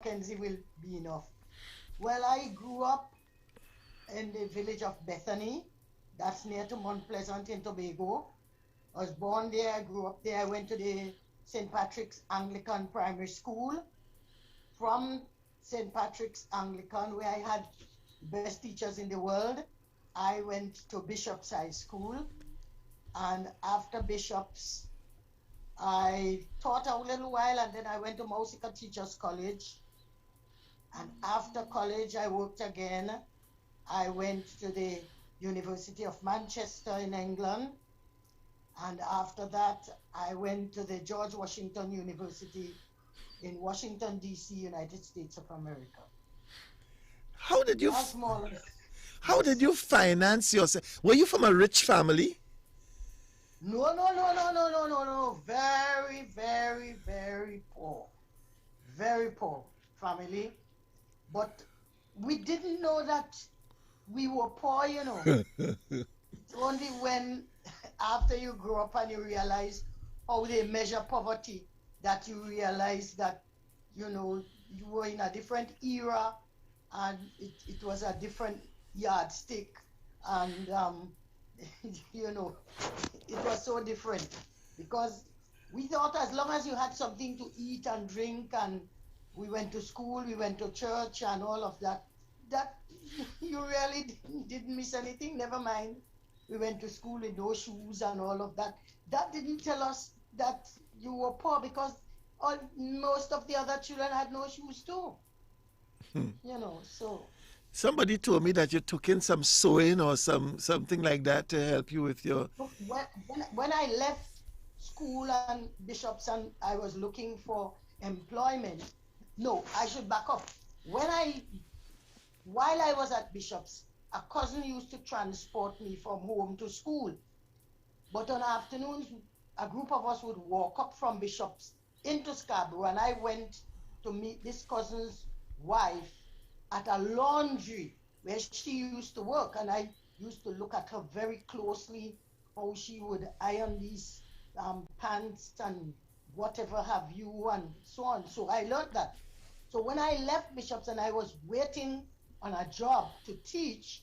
McKenzie will be enough. Well, I grew up in the village of Bethany. That's near to Mount Pleasant in Tobago. I was born there, I grew up there. I went to the St. Patrick's Anglican Primary School. From St. Patrick's Anglican, where I had the best teachers in the world, I went to Bishop's High School. And after Bishop's, I taught a little while, and then I went to Mausika Teachers College. And after college, I worked again. I went to the University of Manchester in England. And after that, I went to the George Washington University in Washington, D.C., United States of America. How did you That's more or less. how did you finance yourself? Were you from a rich family? No. Very, very, very poor. Very poor family. But we didn't know that we were poor, you know. It's only when, after you grow up and you realize how they measure poverty, that you realize that, you know, you were in a different era and it was a different yardstick. And, you know, it was so different because we thought as long as you had something to eat and drink, and we went to school, we went to church and all of that, that you really didn't miss anything. Never mind, we went to school with no shoes and all of that. That didn't tell us that you were poor because most of the other children had no shoes too. You know, so. Somebody told me that you took in some sewing or something like that to help you with your. When I left school and Bishops and I was looking for employment, no, I should back up. While I was at Bishops, a cousin used to transport me from home to school. But on afternoons, a group of us would walk up from Bishops into Scarborough, and I went to meet this cousin's wife at a laundry where she used to work, and I used to look at her very closely, how she would iron these pants and whatever have you and so on. So I learned that. So when I left Bishops and I was waiting on a job to teach,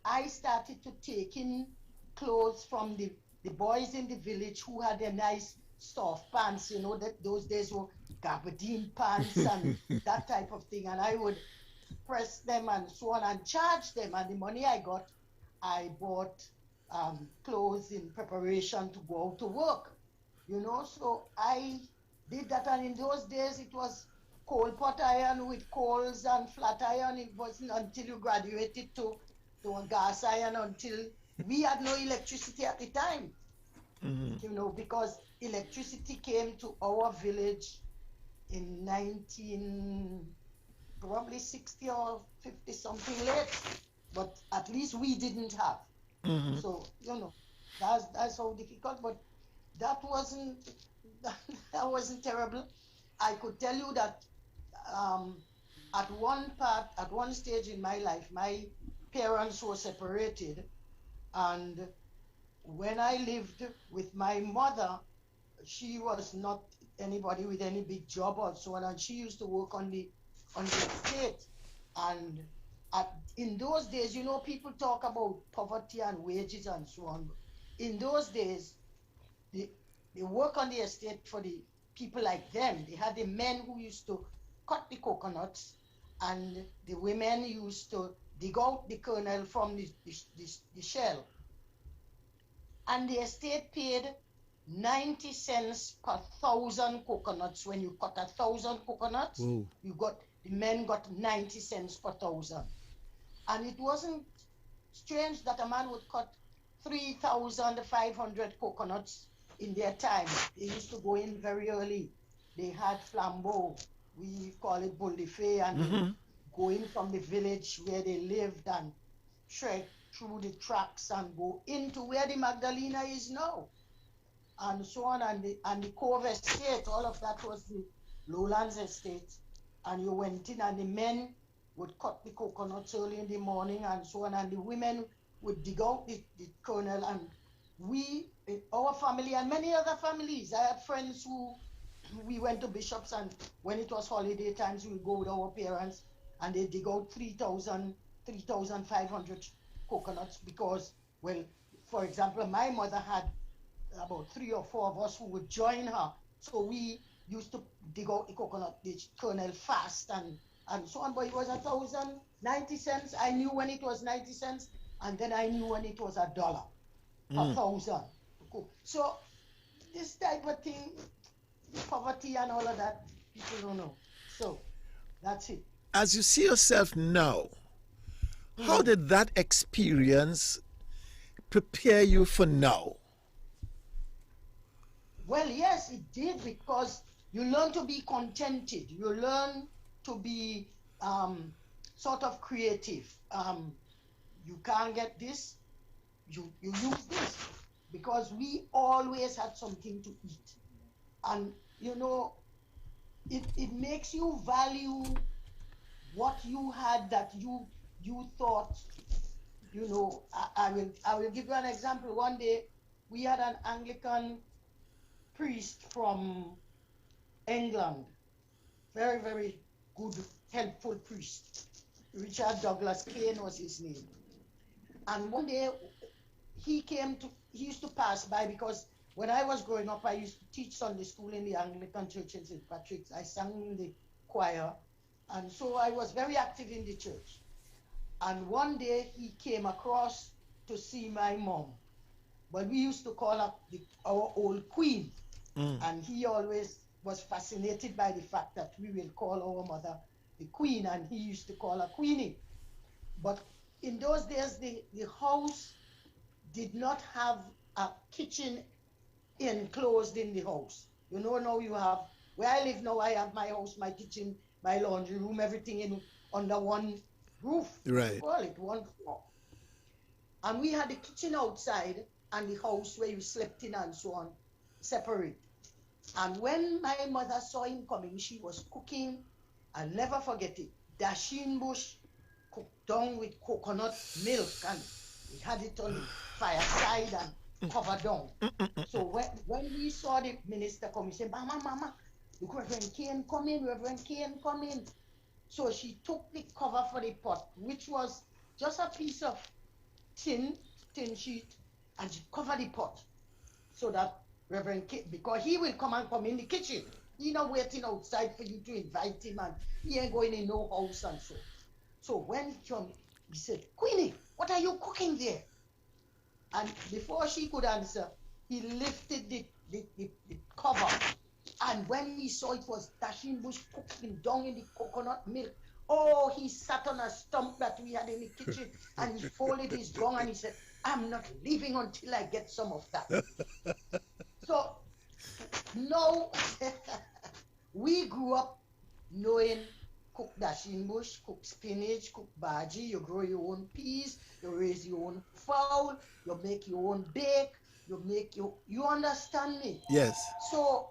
I started to take in clothes from the boys in the village who had their nice soft pants, you know, that those days were gabardine pants and that type of thing. And I would press them and so on and charge them. And the money I got, I bought clothes in preparation to go out to work, you know. So I did that. And in those days, it was coal pot iron with coals and flat iron. It wasn't until you graduated to a gas iron, until we had no electricity at the time, you know, because electricity came to our village in 19 probably 60 or 50 something late, but at least we didn't have. So, you know, that's how difficult, but that wasn't terrible. I could tell you that at one stage in my life, my parents were separated, and when I lived with my mother, she was not anybody with any big job or so on, and she used to work on the estate. And in those days, you know, people talk about poverty and wages and so on. In those days, they work on the estate for the people like them. They had the men who used to cut the coconuts, and the women used to dig out the kernel from the shell. And the estate paid 90 cents per 1,000 coconuts. When you cut 1,000 coconuts, the men got 90 cents per 1,000. And it wasn't strange that a man would cut 3,500 coconuts in their time. They used to go in very early. They had flambeau, we call it boule de feu, and go in from the village where they lived and trek through the tracks and go into where the Magdalena is now, and so on, and the Cove Estate. All of that was the Lowlands Estate. And you went in, and the men would cut the coconuts early in the morning and so on, and the women would dig out the kernel. And we, our family and many other families, I had friends who we went to Bishops, and when it was holiday times, we would go with our parents, and they dig out 3,500 coconuts because, well, for example, my mother had about 3 or 4 of us who would join her. So we used to dig out the coconut, the kernel fast and so on. But it was 1,090 cents. I knew when it was 90 cents, and then I knew when it was $1 per thousand. So this type of thing, poverty and all of that, people don't know. So that's it. As you see yourself now, how did that experience prepare you for now? Well, yes, it did, because you learn to be contented. You learn to be sort of creative. You can't get this, you use this, because we always had something to eat. And, you know, it makes you value what you had that you thought, you know. I will give you an example. One day, we had an Anglican priest from England, very, very good, helpful priest. Richard Douglas Kane was his name. And one day he used to pass by, because when I was growing up, I used to teach Sunday school in the Anglican Church in St. Patrick's. I sang in the choir, and so I was very active in the church. And one day he came across to see my mom, but we used to call her our old queen. And he always was fascinated by the fact that we will call our mother the queen, and he used to call her Queenie. But in those days, the house did not have a kitchen enclosed in the house. You know, now you have, where I live now, I have my house, my kitchen, my laundry room, everything under one roof. Right. Call it one floor. And we had the kitchen outside and the house where you slept in and so on, separate. And when my mother saw him coming, she was cooking, I'll never forget it, dasheen bush cooked down with coconut milk, and we had it on the fireside and covered down. So when we saw the minister come, he said, Mama, look, Reverend Kane come in, Reverend Kane come in. So she took the cover for the pot, which was just a piece of tin sheet, and she covered the pot so that Reverend Kane, because he will come in the kitchen. He not waiting outside for you to invite him, and he ain't going in no house and so. So when he came, he said, Queenie, what are you cooking there? And before she could answer, he lifted the cover. And when he saw it was dasheen bush cooking down in the coconut milk, oh, he sat on a stump that we had in the kitchen, and he folded his gown and he said, I'm not leaving until I get some of that. So, no, we grew up knowing cook dasheen bush, cook spinach, cook bhaji, you grow your own peas, you raise your own fowl, you make your own bake, you understand me? Yes. So,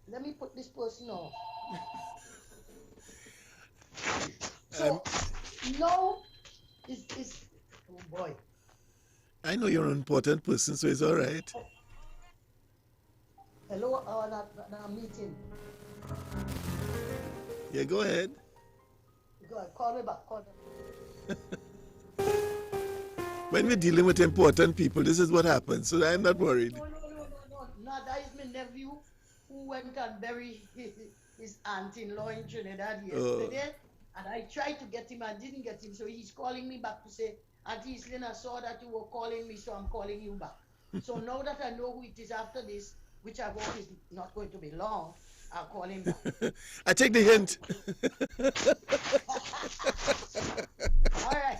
let me put this person off. So, no, is oh boy. I know you're an important person, so it's all right. Hello, that meeting. Yeah, go ahead. Go ahead, call me back. When we're dealing with important people, this is what happens, so I'm not worried. No. That is my nephew who went and buried his aunt-in-law in Trinidad yesterday. And I tried to get him and didn't get him, so he's calling me back to say, Auntie Eastlyn, I saw that you were calling me, so I'm calling you back. So now that I know who it is after this, which I hope is not going to be long, I'll call him back. I take the hint. All right.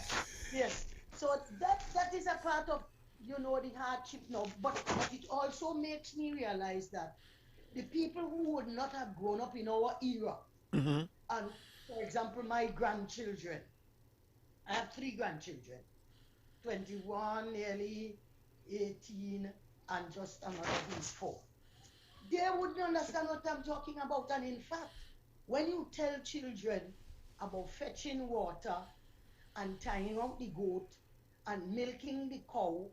Yes. So that is a part of, you know, the hardship now. But it also makes me realize that the people who would not have grown up in our era, and for example, my grandchildren, I have 3 grandchildren, 21, nearly 18, and just another who's 4. They wouldn't understand what I'm talking about. And in fact, when you tell children about fetching water and tying out the goat and milking the cow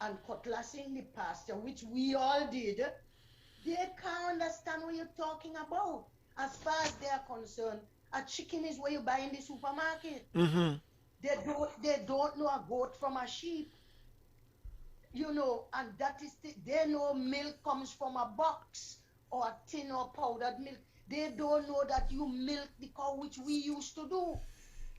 and cutlassing the pasture, which we all did, They can't understand what you're talking about. As far as they are concerned, a chicken is what you buy in the supermarket. Mm-hmm. They don't know a goat from a sheep, and that is they know milk comes from a box or a tin or powdered milk. They don't know that you milk the cow, which we used to do. So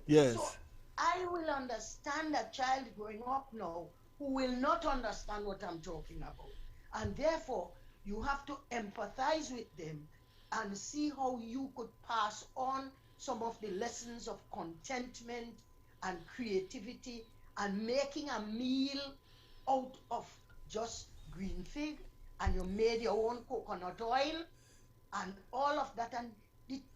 Yes. I will understand a child growing up now who will not understand what I'm talking about. And therefore, you have to empathize with them and see how you could pass on some of the lessons of contentment and creativity and making a meal out of just green fig, and you made your own coconut oil and all of that. And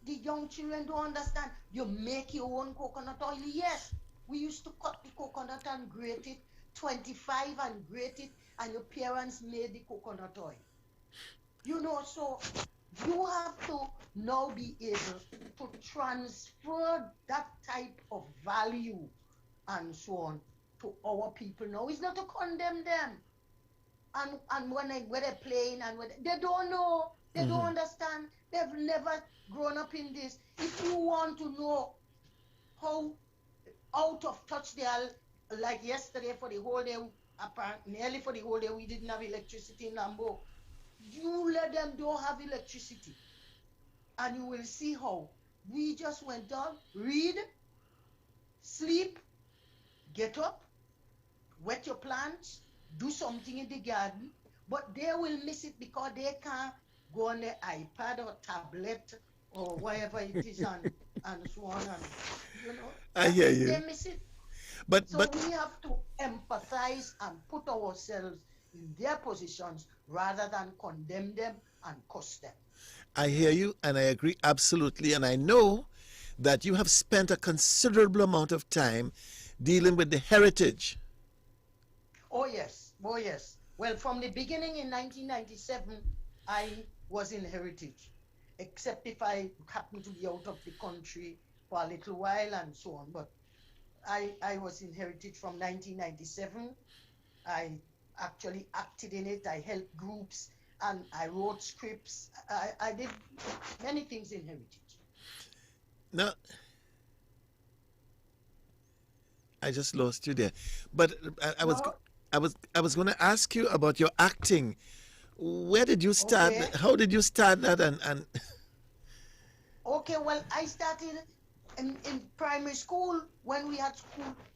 the young children don't understand. You make your own coconut oil. Yes, we used to cut the coconut and grate it, 25 and grate it, and your parents made the coconut oil. So you have to now be able to transfer that type of value and so on to our people now. It's not to condemn them. And when they're playing and when they don't know, they don't Mm-hmm. understand, they've never grown up in this. If you want to know how out of touch they are, like yesterday for the whole day, apparently nearly for the whole day, we didn't have electricity in Lambo. You let them don't have electricity, and you will see how we just went down, read, sleep, get up, wet your plants, do something in the garden, but they will miss it because they can't go on their iPad or tablet or whatever it is, and so on, and I hear they you. miss it. But So we have to empathize and put ourselves in their positions rather than condemn them and curse them. I hear you and I agree absolutely. And I know that you have spent a considerable amount of time dealing with the heritage. Oh yes, oh yes. Well, from the beginning in 1997, I was in Heritage, except if I happened to be out of the country for a little while and so on. But I was in Heritage from 1997. I actually acted in it. I helped groups and I wrote scripts. I did many things in Heritage. Now, I just lost you there. But No, I was going to ask you about your acting. Where did you start? okay. How did you start that? And Okay, well, I started in primary school when we had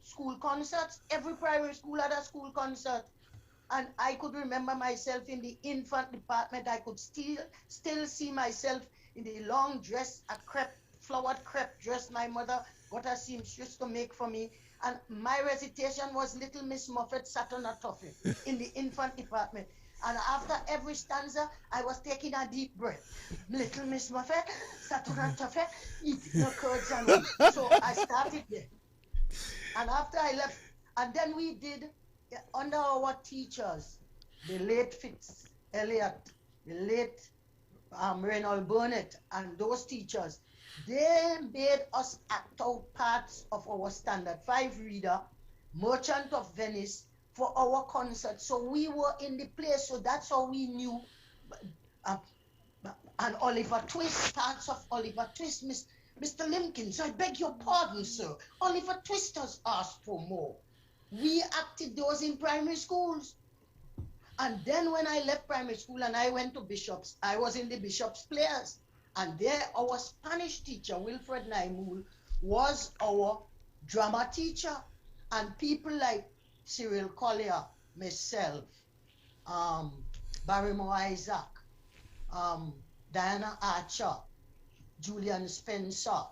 school concerts. Every primary school had a school concert. And I could remember myself in the infant department. I could still see myself in the long dress, a flowered crepe dress my mother got a seamstress to make for me. And my recitation was Little Miss Muffet sat on a tuffet in the infant department. And after every stanza, I was taking a deep breath. Little Miss Muffet sat on a tuffet, eating her curds and wheat. So I started there. And after I left, and then we did under our teachers, the late Fitz Elliott, the late Reynold Burnett, and those teachers, they made us act out parts of our standard 5 reader, Merchant of Venice, for our concert. So we were in the place, so that's how we knew. Uh, and Oliver Twist, parts of Oliver Twist, Mr. Limkins, I beg your pardon, sir. Oliver Twist has asked for more. We acted those in primary schools. And then when I left primary school and I went to Bishop's, I was in the Bishop's Players. And there our Spanish teacher, Wilfred Naimul, was our drama teacher. And people like Cyril Collier, myself, Barrymore Isaac, Diana Archer, Julian Spencer,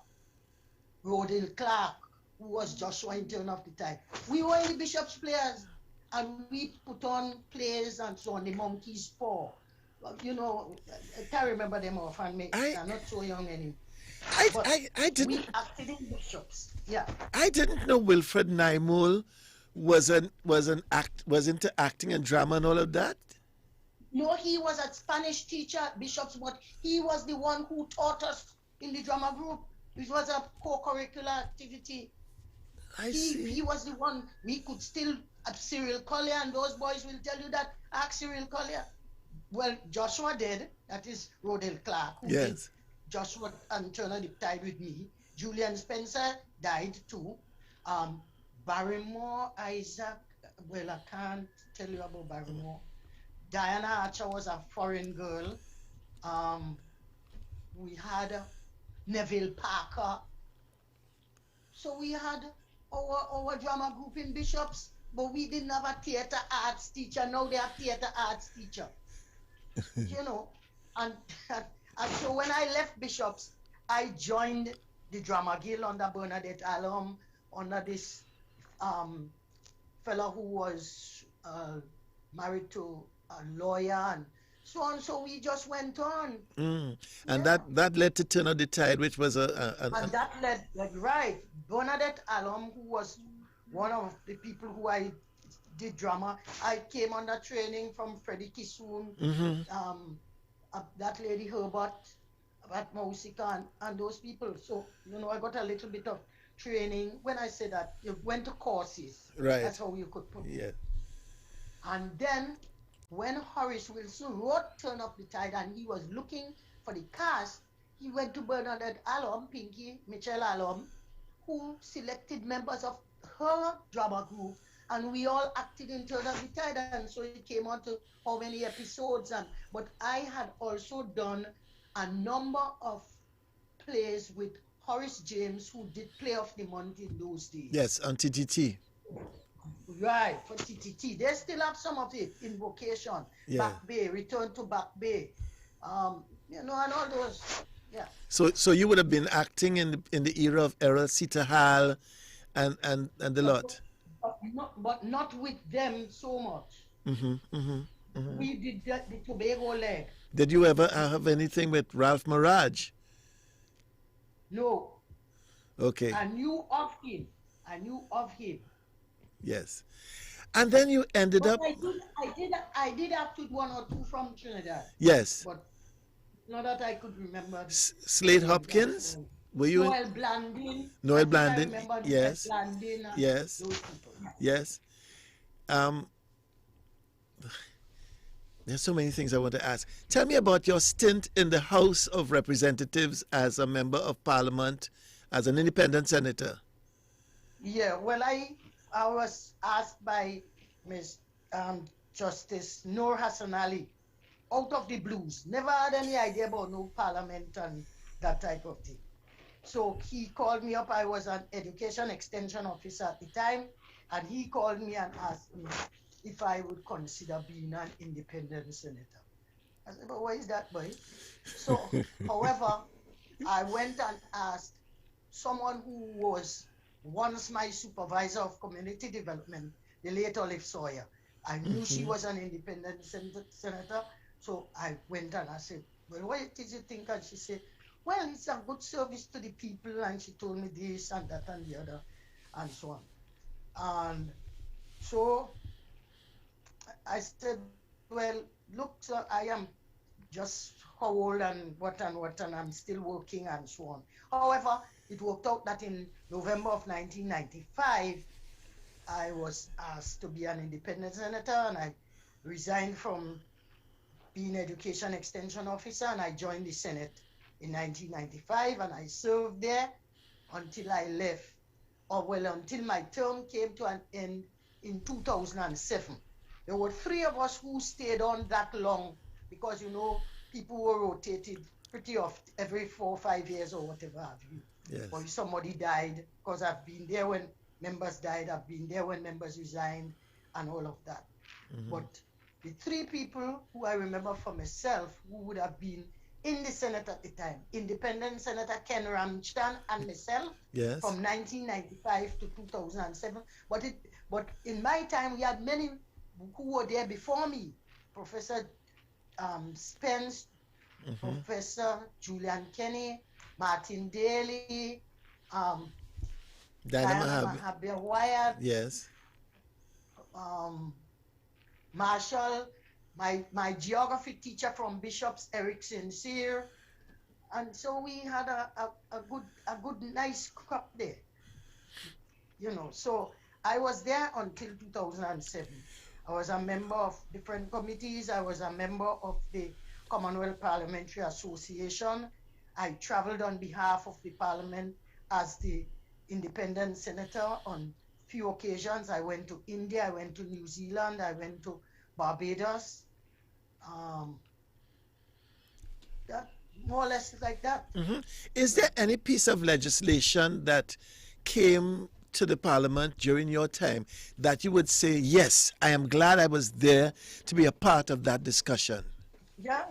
Rodil Clark, who was Joshua in Turn of the Tide. We were in the Bishop's Players and we put on plays and so on, the Monkey's Paw. I can't remember them offhand. I'm not so young anymore. But I we didn't acted in Bishops. Yeah. I didn't know Wilfred Naimul was into acting and drama and all of that. No, he was a Spanish teacher at Bishops, but he was the one who taught us in the drama group. It was a co-curricular activity. I He see. was the one we could still, Cyril Collier and those boys will tell you that. Ask Cyril Collier. Well, Joshua did. That is Rodel Clark, who did Yes. Joshua and Turner the Tide with me. Julian Spencer died too. Um, Barrymore, Isaac, well, I can't tell you about Barrymore. Diana Archer was a foreign girl. Um, we had Neville Parker. So we had our drama group in Bishops, but we didn't have a theater arts teacher. Now they have theater arts teacher, you know. And, and so when I left Bishops, I joined the Drama Guild under Bernadette Alum, under this um, fellow who was married to a lawyer and so on. So we just went on. And Yeah. that led to Turn of the Tide, which was And that led, like, right, Bernadette Alum, who was one of the people who I did drama. I came under training from Freddie Kissoon, that lady Herbert, at Mausika, and those people. So, I got a little bit of training. When I say that, you went to courses. Right. That's how you could put it. Yeah. And then, when Horace Wilson wrote Turn Up the Tide and he was looking for the cast, he went to Bernadette Alum, Pinky, Michelle Alum, who selected members of her drama group, and we all acted in Turn Up the Tide, and so it came on to how many episodes. But I had also done a number of plays with Horace James, who did Play of the Month in those days. Yes, on TTT. Right, for TTT. They still have some of it in Vocation, Back Bay, Return to Back Bay, and all those. Yeah. So you would have been acting in the era of Errol, Sita Hall, and the lot. But not with them so much. We did the Tobago leg. Did you ever have anything with Ralph Maraj? No. Okay. I knew of him. Yes. And then you ended But up. I did act with one or two from Trinidad. Yes. But not that I could remember. Slade Hopkins? Were you? Noel Blandin. Noel Blandin. Yes. Blandin, yes. Those people. Yes. There's so many things I want to ask. Tell me about your stint in the House of Representatives as a member of Parliament, as an independent senator. Yeah, well, I was asked by Ms. Justice Noor Hassan Ali, out of the blues. Never had any idea about no parliament and that type of thing. So he called me up. I was an education extension officer at the time, and he called me and asked me if I would consider being an independent senator. I said, but why is that, boy? So, however, I went and asked someone who was once my supervisor of community development, the late Olive Sawyer. I knew she was an independent senator, so I went and I said, well, what did you think? And she said, well, it's a good service to the people, and she told me this and that and the other, and so on. And so I said, well, look, sir, I am just how old and what, and I'm still working and so on. However, it worked out that in November of 1995, I was asked to be an independent senator, and I resigned from being education extension officer, and I joined the Senate in 1995, and I served there until I left, until my term came to an end in 2007. There were 3 of us who stayed on that long because, people were rotated pretty often, every 4 or 5 years or whatever have you. Yes. Or if somebody died, because I've been there when members died, I've been there when members resigned, and all of that. But the 3 people who I remember for myself who would have been in the Senate at the time, independent Senator Ken Ramchan and myself, Yes. from 1995 to 2007. But in my time, we had many who were there before me. Professor Spence, Professor Julian Kenny, Martin Daly, Diana Mahabir Wyatt, Yes. Marshall, my geography teacher from Bishops, Eric Sincere, and so we had a good nice crop there. So I was there until 2007. I was a member of different committees. I was a member of the Commonwealth Parliamentary Association. I traveled on behalf of the Parliament as the independent senator on few occasions. I went to India, I went to New Zealand, I went to Barbados. Um, that more or less like that. Is there any piece of legislation that came to the parliament during your time that you would say, yes, I am glad I was there to be a part of that discussion? Yeah,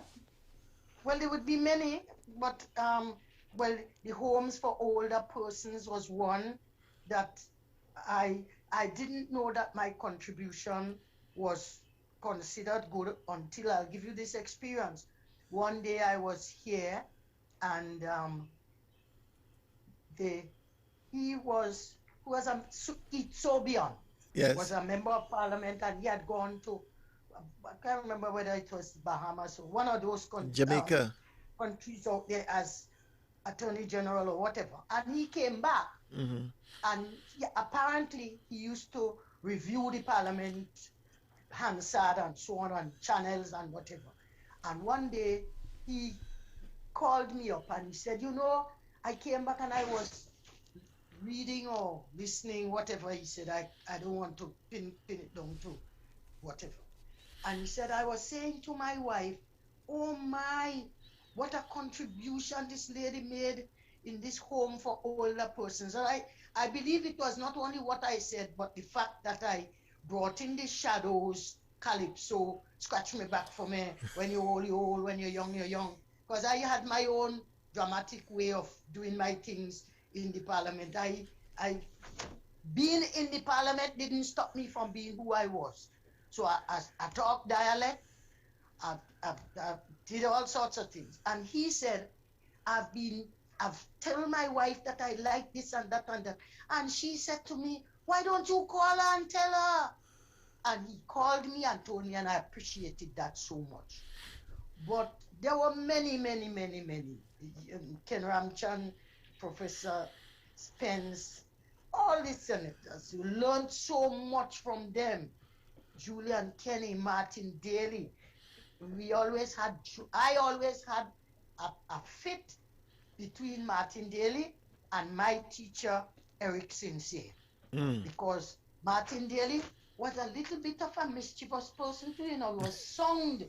well, there would be many, but well, the homes for older persons was one that I I didn't know that my contribution was considered good until I'll give you this experience. One day I was here, and the he was who was a Etsobian was Yes. a member of parliament, and he had gone to, I can't remember whether it was Bahamas or one of those Jamaica. countries out there as attorney general or whatever. And he came back, and apparently he used to review the parliament Hansard and so on, and channels and whatever. And one day he called me up and he said, you know, I came back and I was reading or listening, whatever he said. I don't want to pin it down to whatever. And he said, I was saying to my wife, oh my, what a contribution this lady made in this home for older persons. And I believe it was not only what I said, but the fact that I brought in the shadows, calypso, scratch me back for me, when you're old, you're old, when you're young, you're young. Because I had my own dramatic way of doing my things in the parliament. Being in the parliament didn't stop me from being who I was. So I talk dialect, I did all sorts of things. And he said, I've told my wife that I like this and that and that. And she said to me, why don't you call her and tell her? And he called me and told me, and I appreciated that so much. But there were many, many, many, many. Ken Ramchan, Professor Spence, all the senators. You learned so much from them. Julian Kenny, Martin Daly. I always had a fit between Martin Daly and my teacher, Eric Sincere. Because Martin Daly was a little bit of a mischievous person too, you know, he was sound.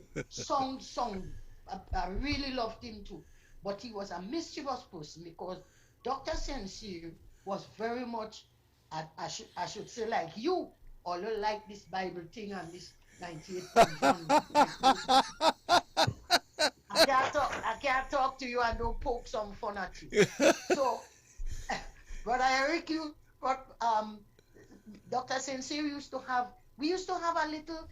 I really loved him too. But he was a mischievous person because Dr. Sincere was very much, I should say, like you, although like this Bible thing and this 98.1. I can't talk to you and don't poke some fun at you. So, Brother Eric, Dr. Sincere we used to have a little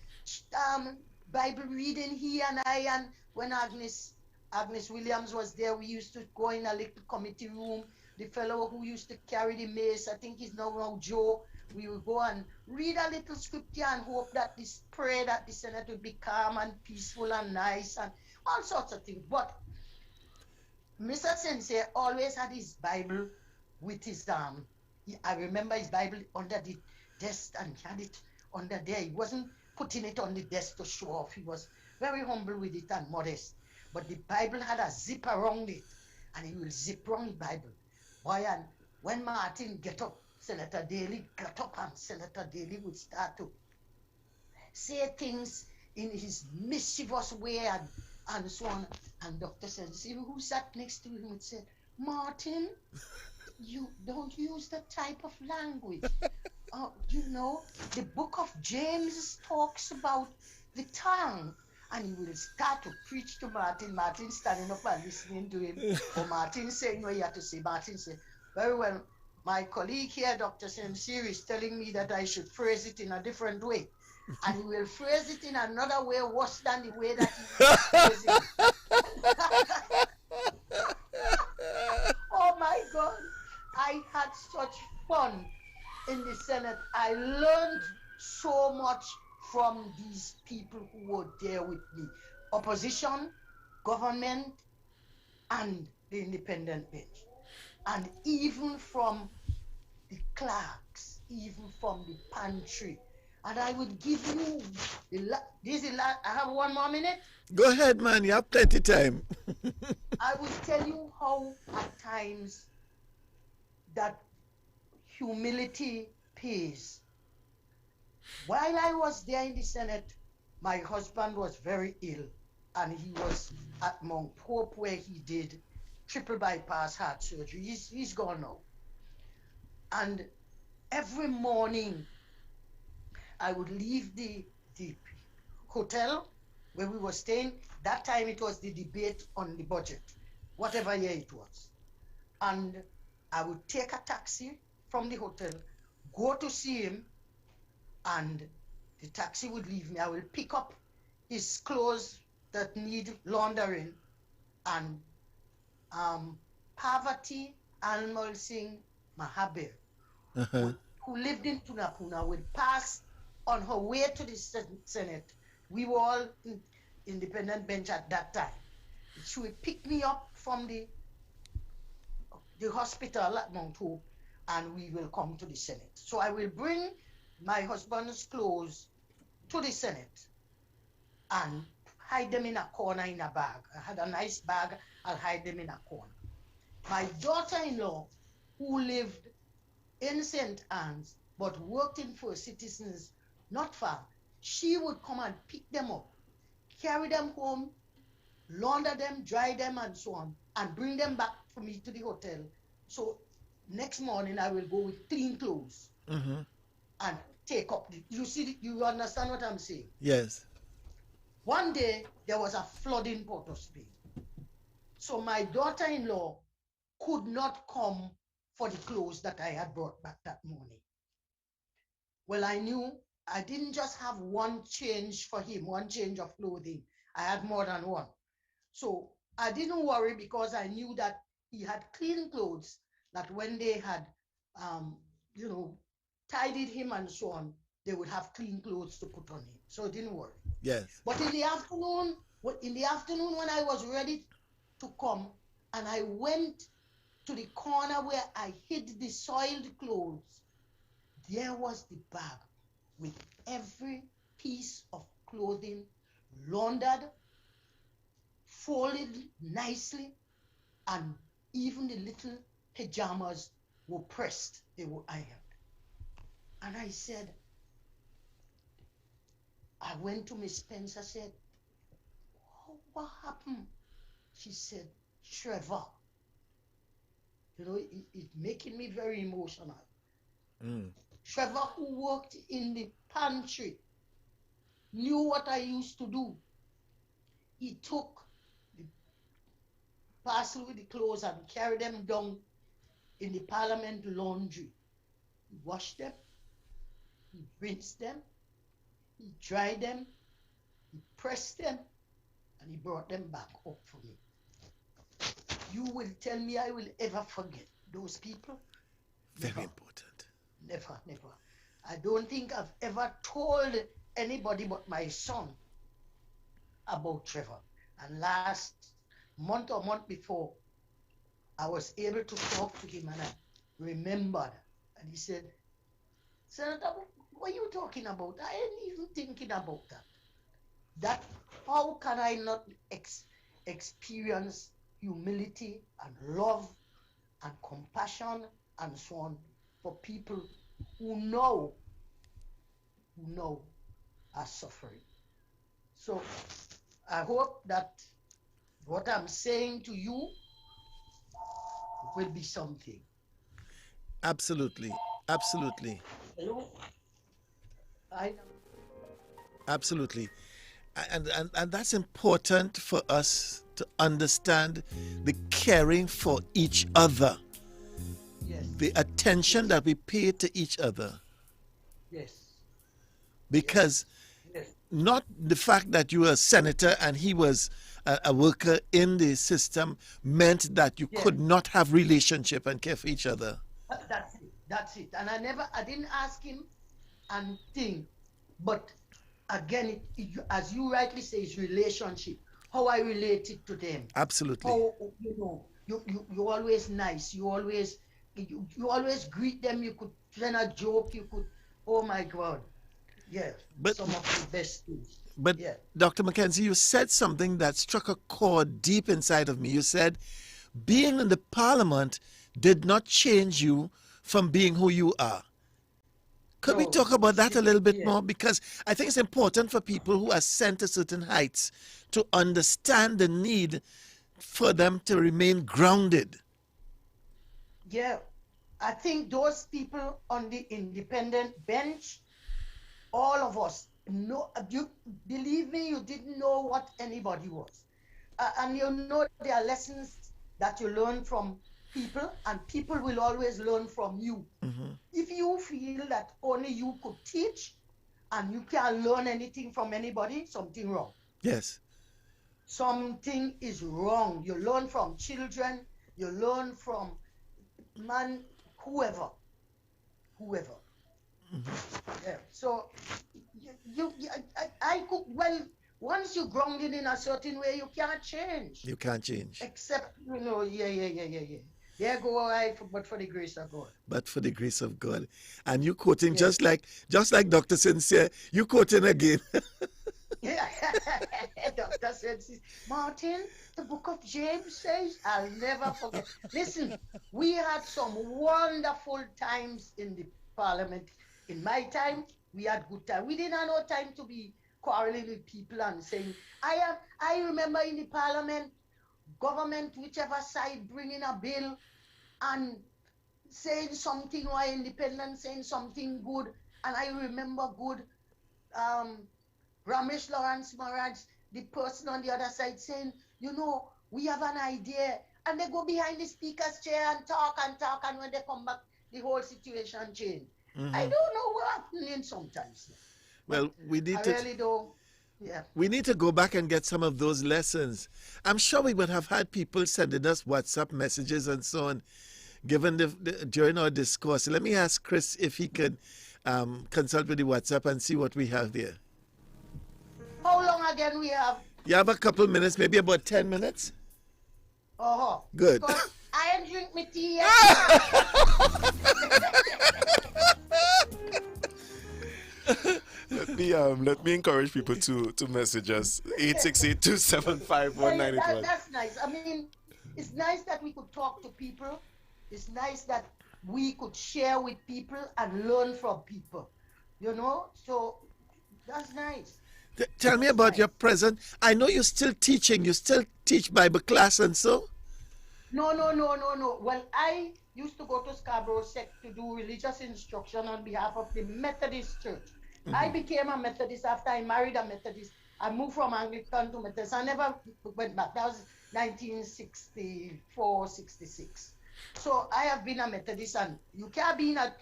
Bible reading, he and I, and when Agnes Williams was there, we used to go in a little committee room. The fellow who used to carry the mace, I think he's now Joe, we would go and read a little scripture and hope that pray that the Senate would be calm and peaceful and nice and all sorts of things. But Mr. Sincere always had his Bible with his I remember his Bible under the desk, and he had it under there. He wasn't putting it on the desk to show off. He was very humble with it and modest. But the Bible had a zip around it, and he will zip around the Bible. Boy, and when Martin get up, Senator Daly got up, and Senator Daly would start to say things in his mischievous way and so on. And Dr. Sincere, who sat next to him, would say, Martin, you don't use that type of language. You know, the book of James talks about the tongue. And he will start to preach to Martin. Martin standing up and listening to him. Or Martin saying what he had to say. Martin said, very well, my colleague here, Dr. Sincere, is telling me that I should phrase it in a different way. And he will phrase it in another way worse than the way that he phrased it. Oh my God. I had such fun in the Senate. I learned so much from these people who were there with me. Opposition, government, and the independent bench. And even from the clerks, even from the pantry. And I would give you, I have 1 more minute. Go ahead, man. You have plenty time. I will tell you how at times that humility pays. While I was there in the Senate, my husband was very ill, and he was at Mount Hope where he did triple bypass heart surgery. He's gone now. And every morning I would leave the hotel where we were staying. That time it was the debate on the budget, whatever year it was. And I would take a taxi from the hotel, go to see him, and the taxi would leave me. I will pick up his clothes that need laundering, and Parvati Almal Singh Mahabir, who lived in Tunapuna, would pass on her way to the Senate. We were all in independent bench at that time. She would pick me up from the hospital at Mount Hope, and we will come to the Senate. So I will bring my husband's clothes to the Senate and hide them in a corner in a bag. I had a nice bag, I'll hide them in a corner. My daughter-in-law, who lived in St. Anne's, but worked in First Citizens not far, she would come and pick them up, carry them home, launder them, dry them, and so on, and bring them back for me to the hotel. So next morning I will go with clean clothes and take up. You understand what I'm saying? Yes. One day there was a flood in Port-of-Spain. So my daughter-in-law could not come for the clothes that I had brought back that morning. Well, I knew I didn't just have one change for him, one change of clothing. I had more than one. So I didn't worry, because I knew that he had clean clothes, that when they had, tidied him and so on, they would have clean clothes to put on him. So I didn't worry. Yes. But in the afternoon when I was ready to come, and I went to the corner where I hid the soiled clothes, there was the bag with every piece of clothing laundered, folded nicely, and even the little pajamas were pressed, they were ironed. And I said, I went to Miss Spencer, said, oh, what happened? She said, Trevor. It's making me very emotional. Trevor, who worked in the pantry, knew what I used to do. He took the parcel with the clothes and carried them down in the Parliament laundry. He washed them, he rinsed them, he dried them, he pressed them, and he brought them back up for me. You will tell me I will ever forget those people? Very important. Never, never. I don't think I've ever told anybody but my son about Trevor. And last month or month before, I was able to talk to him, and I remembered. And he said, Senator, what are you talking about? I ain't even thinking about that. How can I not experience humility and love and compassion and so on for people who know are suffering? So I hope that what I'm saying to you will be something. Absolutely. Absolutely. Hello? Absolutely. And that's important for us to understand, the caring for each other. Yes. The attention that we pay to each other. Yes. Because Yes. not the fact that you were a senator and he was a worker in the system meant that you could not have relationship and care for each other. That's it. And I didn't ask him and think, but again, as you rightly say, it's relationship. How I related to them. Absolutely. How, you're always nice. You always greet them. You could send a joke. You could, oh my God. Yeah, But some of the best schools. But Yeah. Dr. McKenzie, you said something that struck a chord deep inside of me. You said being in the parliament did not change you from being who you are. Could we No, talk about that a little bit yeah. more? Because I think it's important for people who are sent to certain heights to understand the need for them to remain grounded. Yeah. I think those people on the independent bench, all of us, know, you believe me, you didn't know what anybody was. And you know there are lessons that you learn from people, and people will always learn from you. If you feel that only you could teach and you can't learn anything from anybody, something wrong. Yes. Something is wrong. You learn from children, you learn from man, whoever. Yeah. So I could, well, once you're grounded in a certain way, you can't change. You can't change. Except, yeah. There go I, but for the grace of God. But for the grace of God. And you quoting Yeah. just like Dr. Sincere, you quoting again. Yeah. Dr. says, Martin, the book of James says, I'll never forget. Listen, we had some wonderful times in the parliament. In my time, we had good time. We didn't have no time to be quarreling with people and saying, I remember in the parliament, government, whichever side, bringing a bill and saying something, or independent saying something good. And I remember good, Ramesh Lawrence Maharaj, the person on the other side, saying, we have an idea. And they go behind the speaker's chair and talk, and when they come back, the whole situation change. I don't know what happening sometimes. Well, we need I to really don't. Yeah. we need to go back and get some of those lessons. I'm sure we would have had people sending us WhatsApp messages and so on, given during our discourse. Let me ask Chris if he could consult with the WhatsApp and see what we have there. How long again we have? You have a couple minutes, maybe about 10 minutes. Uh-huh. Good. Because I ain't drink my tea yet. Let me encourage people to message us 868-275-1981. That's nice. I mean, it's nice that we could talk to people. It's nice that we could share with people and learn from people. So that's nice. Tell me about your present. I know you're still teaching. You still teach Bible class and so? No. Well, I used to go to Scarborough Sec to do religious instruction on behalf of the Methodist Church. I became a Methodist after I married a Methodist. I moved from Anglican to Methodist. I never went back. That was 1964, 66. So I have been a Methodist, and you can't be in a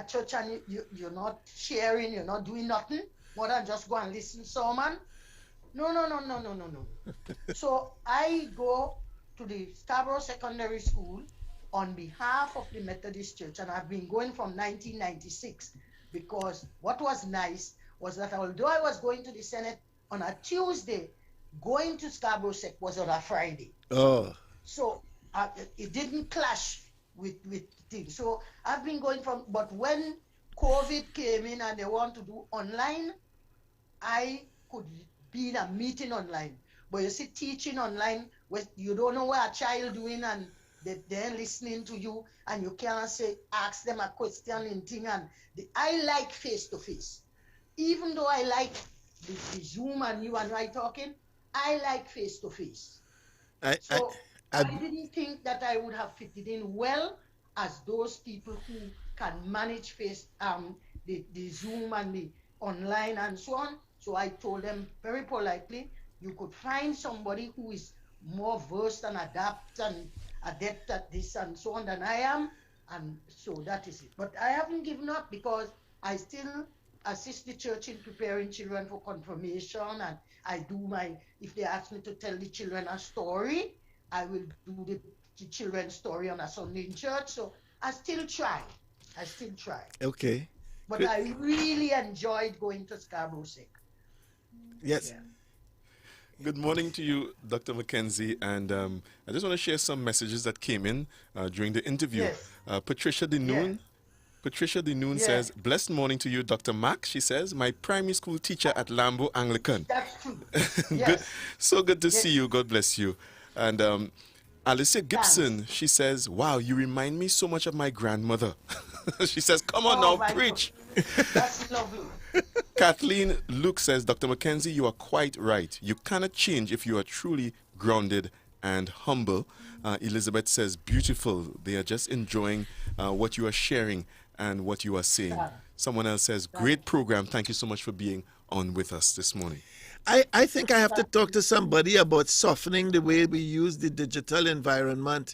church and you're not sharing, you're not doing nothing more than just go and listen sermon. No. So I go to the Scarborough Secondary School on behalf of the Methodist Church, and I've been going from 1996, because what was nice was that although I was going to the Senate on a Tuesday, going to Scarborough Sec was on a Friday. Oh. So it didn't clash with things. So I've been going but when COVID came in and they want to do online, I could be in a meeting online. But you see, teaching online, where you don't know what a child doing, and they're listening to you, and you can't ask them a question in thing. And I like face-to-face. Even though I like the Zoom and you and I talking, I like face-to-face. I didn't think that I would have fitted in well as those people who can manage the Zoom and the online and so on. So I told them very politely, you could find somebody who is more versed and adept at this and so on than I am, and so that is it. But I haven't given up, because I still assist the church in preparing children for confirmation, and I do if they ask me to tell the children a story, I will do the children's story on a Sunday in church. So I still try. Okay. But I really enjoyed going to Scarborough Sec. Yes. Yeah. Good morning to you, Dr. McKenzie, and I just want to share some messages that came in during the interview. Yes. Patricia Denoon Patricia Denoon Yeah. says, blessed morning to you, Dr. Mack. She says, my primary school teacher at Lambo Anglican. That's true. Good. Yes. So good to Yes. see you. God bless you. And Alicia Gibson, she says, wow, you remind me so much of my grandmother. She says, come on Oh, now, my preach. That's lovely. Kathleen Luke says, Dr. McKenzie, you are quite right. You cannot change if you are truly grounded and humble. Elizabeth says, beautiful. They are just enjoying what you are sharing and what you are saying. Yeah. Someone else says, great program. Thank you so much for being on with us this morning. I think I have to talk to somebody about softening the way we use the digital environment.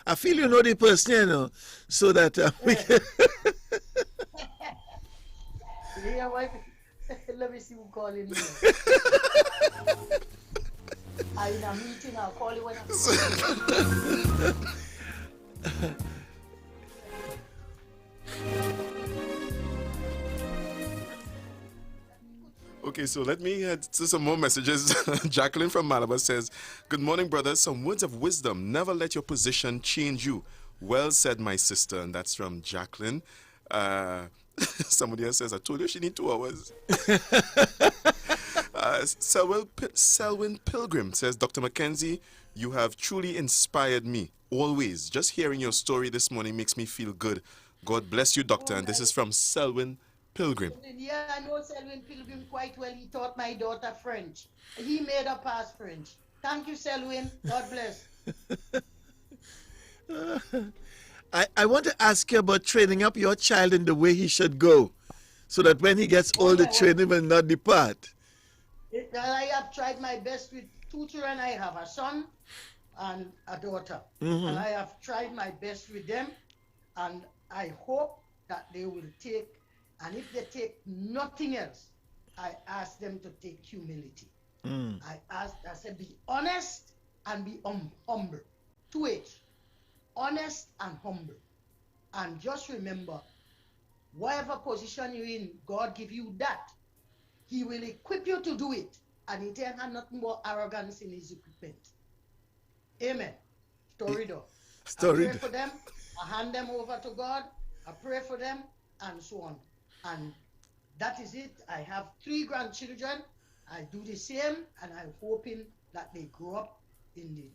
I feel you know the person, you know, so that we can... Yeah, wife. Let me see who calling me. I'm in a meeting. I'll call you when I'm. Okay, so let me head to some more messages. Jacqueline from Malabar says, good morning, brothers. Some words of wisdom. Never let your position change you. Well said, my sister. And that's from Jacqueline. Somebody else says, I told you she need 2 hours. Selwyn Pilgrim says, Dr. McKenzie, you have truly inspired me. Always. Just hearing your story this morning makes me feel good. God bless you, doctor. And this is from Selwyn Pilgrim. Yeah, I know Selwyn Pilgrim quite well. He taught my daughter French. He made her pass French. Thank you, Selwyn. God bless. I want to ask you about training up your child in the way he should go, so that when he gets older, training will not depart. I have tried my best with 2 children. I have a son and a daughter. And I have tried my best with them. And I hope that they will take, and if they take nothing else, I ask them to take humility. I said, be honest and be humble. 2H. Honest and humble. And just remember, whatever position you're in, God give you that. He will equip you to do it. And it ain't have nothing more arrogance in his equipment. Amen. Story though. I pray for them. I hand them over to God. I pray for them and so on. And that is it. I have 3 grandchildren. I do the same, and I'm hoping that they grow up in the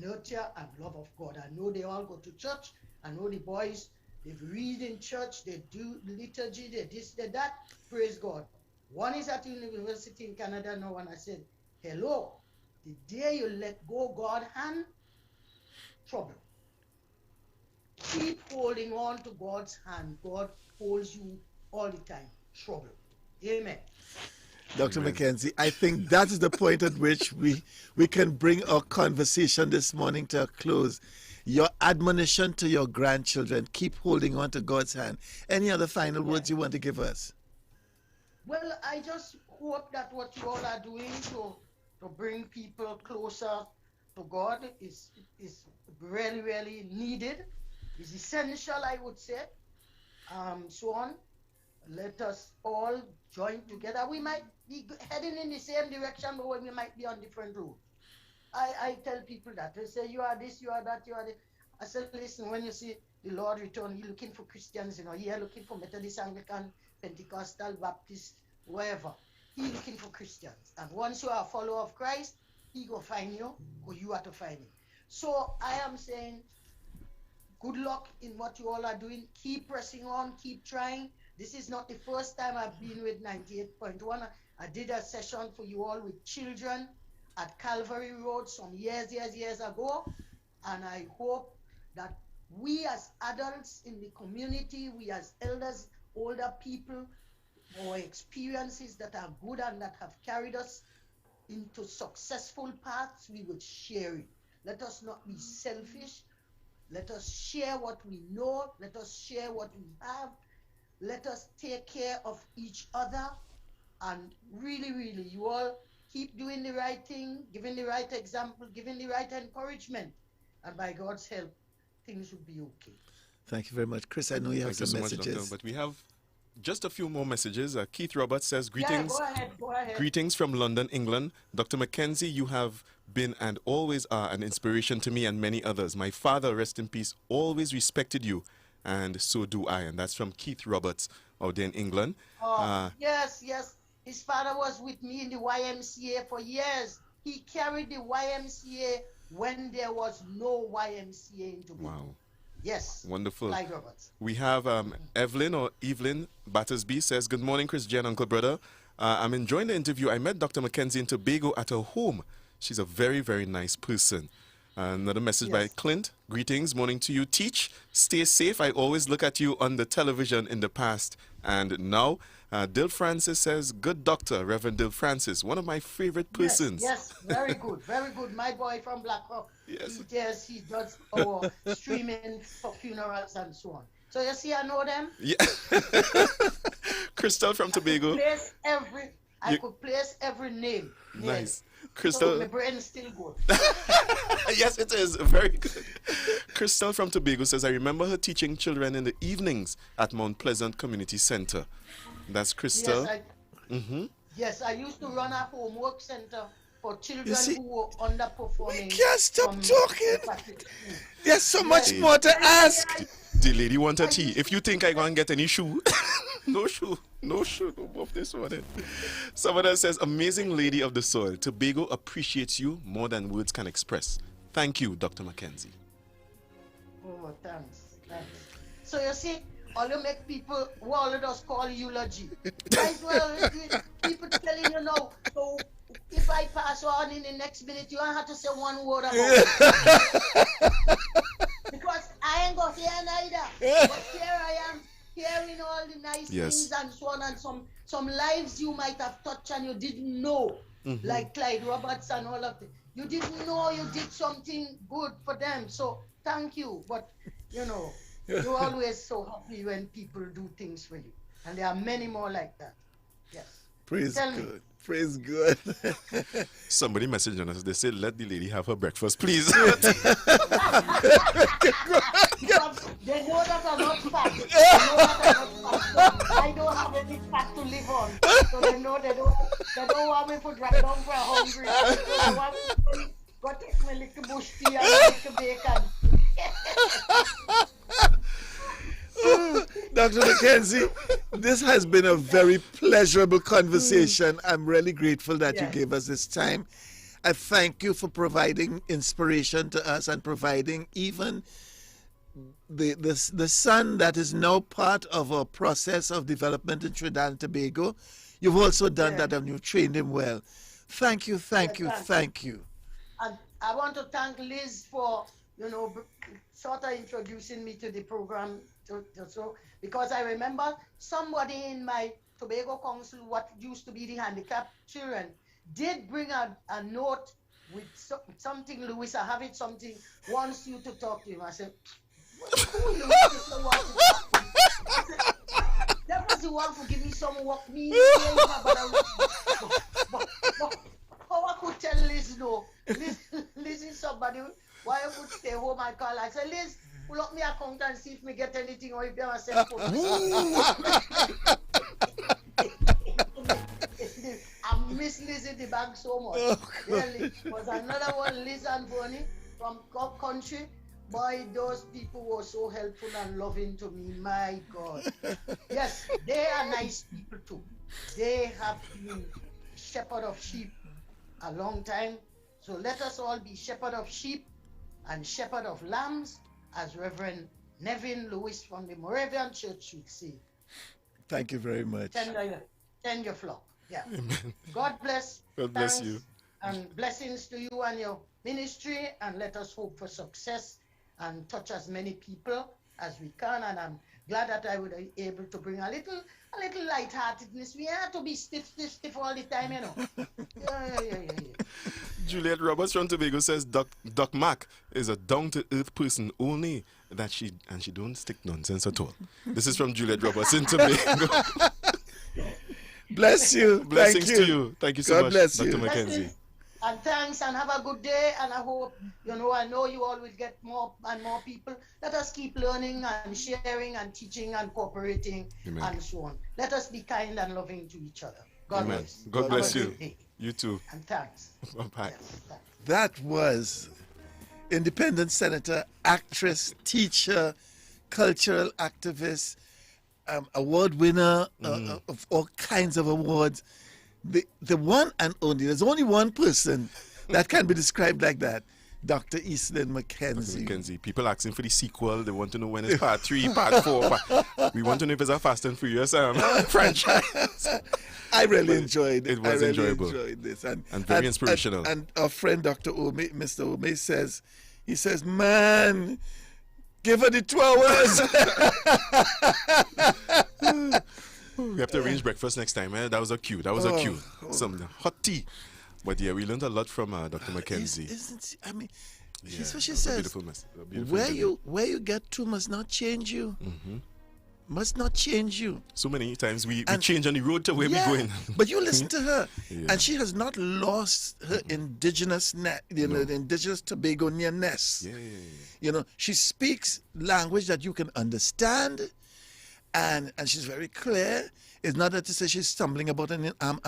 nurture and love of God. I know they all go to church. I know the boys, they read in church, they do liturgy, they this, they that. Praise God. One is at university in Canada now, and I said, hello, the day you let go God's hand, trouble. Keep holding on to God's hand. God holds you all the time. Trouble. Amen. Dr. McKenzie, I think that is the point at which we can bring our conversation this morning to a close. Your admonition to your grandchildren, keep holding on to God's hand. Any other final words you want to give us? Well, I just hope that what you all are doing to bring people closer to God is really, really needed. Is essential, I would say. So on. Let us all join together. We might be heading in the same direction, but we might be on different roads. I tell people that. They say, you are this, you are that, you are this. I said, listen, when you see the Lord return, He's looking for Christians, you know, He's looking for Methodist, Anglican, Pentecostal, Baptist, wherever. He's looking for Christians. And once you are a follower of Christ, He will find you, or you are to find Him. So I am saying, good luck in what you all are doing. Keep pressing on, keep trying. This is not the first time I've been with 98.1. I did a session for you all with children at Calvary Road some years ago. And I hope that we as adults in the community, we as elders, older people, our experiences that are good and that have carried us into successful paths, we will share it. Let us not be selfish. Let us share what we know. Let us share what we have. Let us take care of each other. And really, really, you all keep doing the right thing, giving the right example, giving the right encouragement. And by God's help, things will be okay. Thank you very much. Chris, I know you have some messages. Much, Doctor, but we have just a few more messages. Keith Roberts says, greetings. Yeah, go ahead. Greetings from London, England. Dr. McKenzie, you have been and always are an inspiration to me and many others. My father, rest in peace, always respected you and so do I. And that's from Keith Roberts out there in England. Yes, yes. His father was with me in the YMCA for years. He carried the YMCA when there was no YMCA in Tobago. Wow. Yes. Wonderful. Clyde Roberts. We have Evelyn Battersby says, good morning, Chris J and Uncle Brother. I'm enjoying the interview. I met Dr. McKenzie in Tobago at her home. She's a very, very nice person. Another message by Clint. Greetings, morning to you. Teach, stay safe. I always look at you on the television in the past and now. Dill Francis says, good doctor, Reverend Dill Francis, one of my favorite persons. Yes, very good, very good. My boy from Black Rock. Yes. He does our streaming for funerals and so on. So you see, I know them. Yeah. Crystal from Tobago. I could place every name. Nice. Crystal. So my brain is still good. Yes, it is. Very good. Crystal from Tobago says, I remember her teaching children in the evenings at Mount Pleasant Community Center. That's Crystal. Yes, I used to run a homework center for children who were underperforming. We can't stop talking. There's so much more to ask. The lady want a tea. If you think I gonna get any shoe, no shoe, no move this one in. Someone else says, amazing lady of the soil. Tobago appreciates you more than words can express. Thank you, Dr. McKenzie. Oh, thanks. So you see, all you make people, all of us call eulogy. Right, well, people telling you now, so if I pass on in the next minute, you don't have to say one word about it. Because I ain't got here neither. But here I am, hearing all the nice things and so on, and some lives you might have touched and you didn't know, like Clyde Roberts and all of them. You didn't know you did something good for them. So thank you. But, you know, you're always so happy when people do things for you. And there are many more like that. Yes. Praise God. Somebody messaged us. They said, let the lady have her breakfast, please. They know that I'm not fat. I don't have any fat to live on. So they know they don't want me to drop down for hungry. They want me to go take my little bush tea and my little bacon. Dr. McKenzie, this has been a very pleasurable conversation. I'm really grateful that you gave us this time. I thank you for providing inspiration to us and providing even the son that is now part of a process of development in Trinidad and Tobago. You've also done that and you've trained him well. Thank you. And I want to thank Liz for, sort of introducing me to the program. So, because I remember somebody in my Tobago Council, what used to be the handicapped children, did bring a note with something, Louis, I have it, something, wants you to talk to him. I said, who Louis want to talk to? I said, that was the one for give me some work, but how I could tell Liz no? Liz is somebody, why I could stay home and call. I said, Liz, pull up my account and see if me get anything or if they want to send for I miss Liz in the bank so much. Really. Was another one, Liz and Bonnie from country. Boy, those people were so helpful and loving to me. My God. Yes, they are nice people too. They have been shepherd of sheep a long time. So let us all be shepherd of sheep and shepherd of lambs, as Reverend Nevin Lewis from the Moravian Church would say. Thank you very much. Tend your flock. Yeah. Amen. God bless. God bless you. And blessings to you and your ministry. And let us hope for success and touch as many people as we can. And I'm glad that I would be able to bring a little lightheartedness. We have to be stiff all the time, Yeah. Juliet Roberts from Tobago says Doc Mac is a down-to-earth person only, that she don't stick nonsense at all. This is from Juliet Roberts in Tobago. Bless you. Blessings Thank you. to you. Thank you so much, bless Dr. you. McKenzie. And thanks, and have a good day. And I hope, I know you all will get more and more people. Let us keep learning and sharing and teaching and cooperating. Amen. And so on. Let us be kind and loving to each other. God Amen. bless. God bless Have a you. good day. You too. And thanks. Bye-bye. Yes, thanks. That was independent senator, actress, teacher, cultural activist, award winner of all kinds of awards. The one and only, there's only one person that can be described like that, Dr. Eastlyn McKenzie. McKenzie. People asking for the sequel. They want to know when it's part 3, part 4. We want to know if it's a Fast and Furious franchise. I really enjoyed it. It was enjoyable. Enjoyed this. And very inspirational. And our friend Dr. Ome, Mr. Ome says, man, give her the 2 hours. We have to arrange breakfast next time. That was a cue. Some hot tea. But yeah, we learned a lot from Dr. McKenzie. She's what she says. Where you get to must not change you. Must not change you. So many times we change on the road to where we're going. But you listen to her, and she has not lost her indigenous indigenous Tobagonian-ness. You know, she speaks language that you can understand, and she's very clear. It's not that to say she's stumbling about an and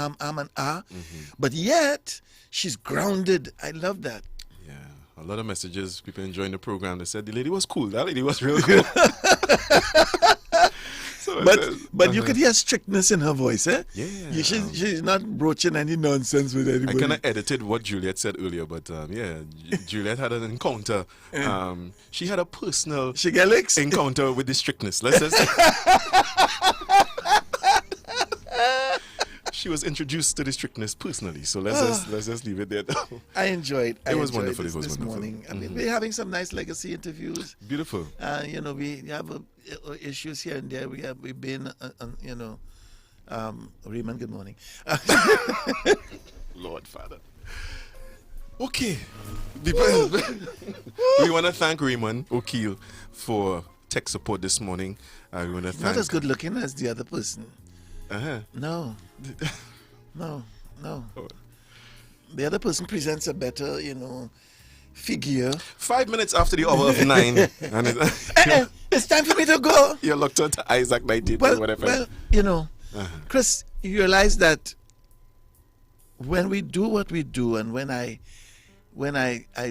but yet she's grounded. I love that. Yeah, a lot of messages, people enjoying the program. They said the lady was cool. That lady was real cool. But you could hear strictness in her voice, eh? Yeah. She's not broaching any nonsense with anybody. I kind of edited what Juliet said earlier, but Juliet had an encounter. She had a personal encounter with the strictness. Let's just she was introduced to the strictness personally, so let's just leave it there. I enjoyed. It was wonderful. This morning. I mean, we're having some nice legacy interviews. Beautiful. You know, we have issues here and there. We've been, Raymond. Good morning. Lord Father. Okay. We want to thank Raymond O'Keel for tech support this morning. We want to thank. Not as good looking as the other person. No. Oh. The other person presents a better, figure. 5 minutes after the hour of 9. And it's time for me to go. You're locked on to Isaac 19 or whatever. Well, Chris, you realize that when we do what we do, and when I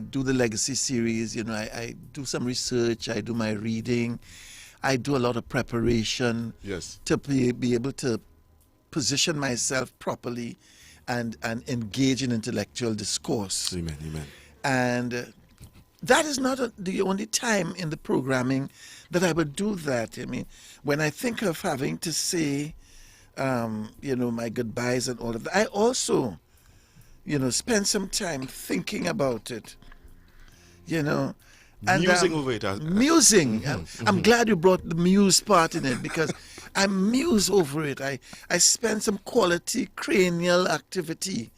do the legacy series, I do some research, I do my reading, I do a lot of preparation to be able to position myself properly and engage in intellectual discourse. Amen. And that is not the only time in the programming that I would do that. I mean, when I think of having to say, my goodbyes and all of that, I also, spend some time thinking about it, And, musing over it. Musing. I'm glad you brought the muse part in it, because I muse over it. I spend some quality cranial activity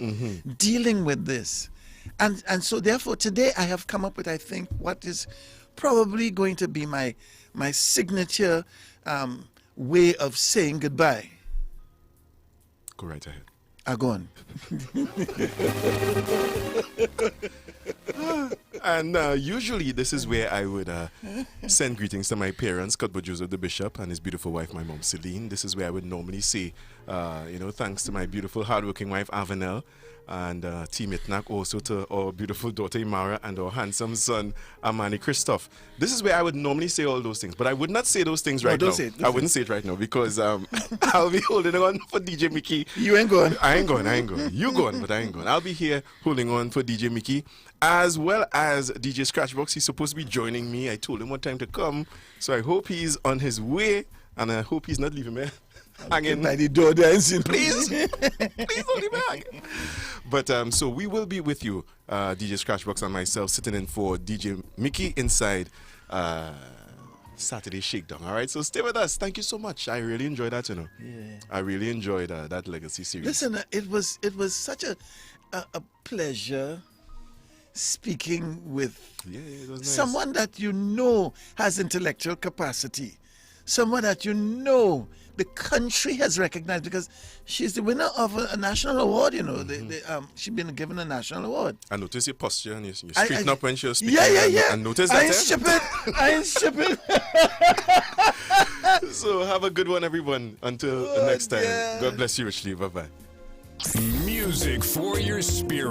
dealing with this. And so therefore today I have come up with, I think, what is probably going to be my signature way of saying goodbye. Go right ahead. Go on. And usually this is where I would send greetings to my parents, Cuthbert Joseph the Bishop, and his beautiful wife, my mom, Celine. This is where I would normally say, thanks to my beautiful, hardworking wife, Avenel, and Team Itnak, also to our beautiful daughter, Imara, and our handsome son, Amani Christoph. This is where I would normally say all those things, but I would not say those things right now. I wouldn't say it right now, because I'll be holding on for DJ Mickey. You ain't going. I ain't going. You going, but I ain't going. I'll be here holding on for DJ Mickey, as well as DJ Scratchbox. He's supposed to be joining me. I told him what time to come, so I hope he's on his way, and I hope he's not leaving me hanging by the door dancing. Please don't leave me hanging. But so we will be with you, DJ Scratchbox and myself, sitting in for DJ Mickey inside Saturday Shakedown. All right, so stay with us. Thank you so much. I really enjoyed that. Yeah. I really enjoyed that legacy series. Listen, it was such a pleasure speaking with it was nice. Someone that has intellectual capacity, someone that the country has recognized, because she's the winner of a national award. She's been given a national award. I noticed your posture and you straighten up when she was speaking. Yeah. I noticed that. I ain't stupid. So have a good one, everyone. Until next time. God bless you richly. Bye-bye. Music for your spirit.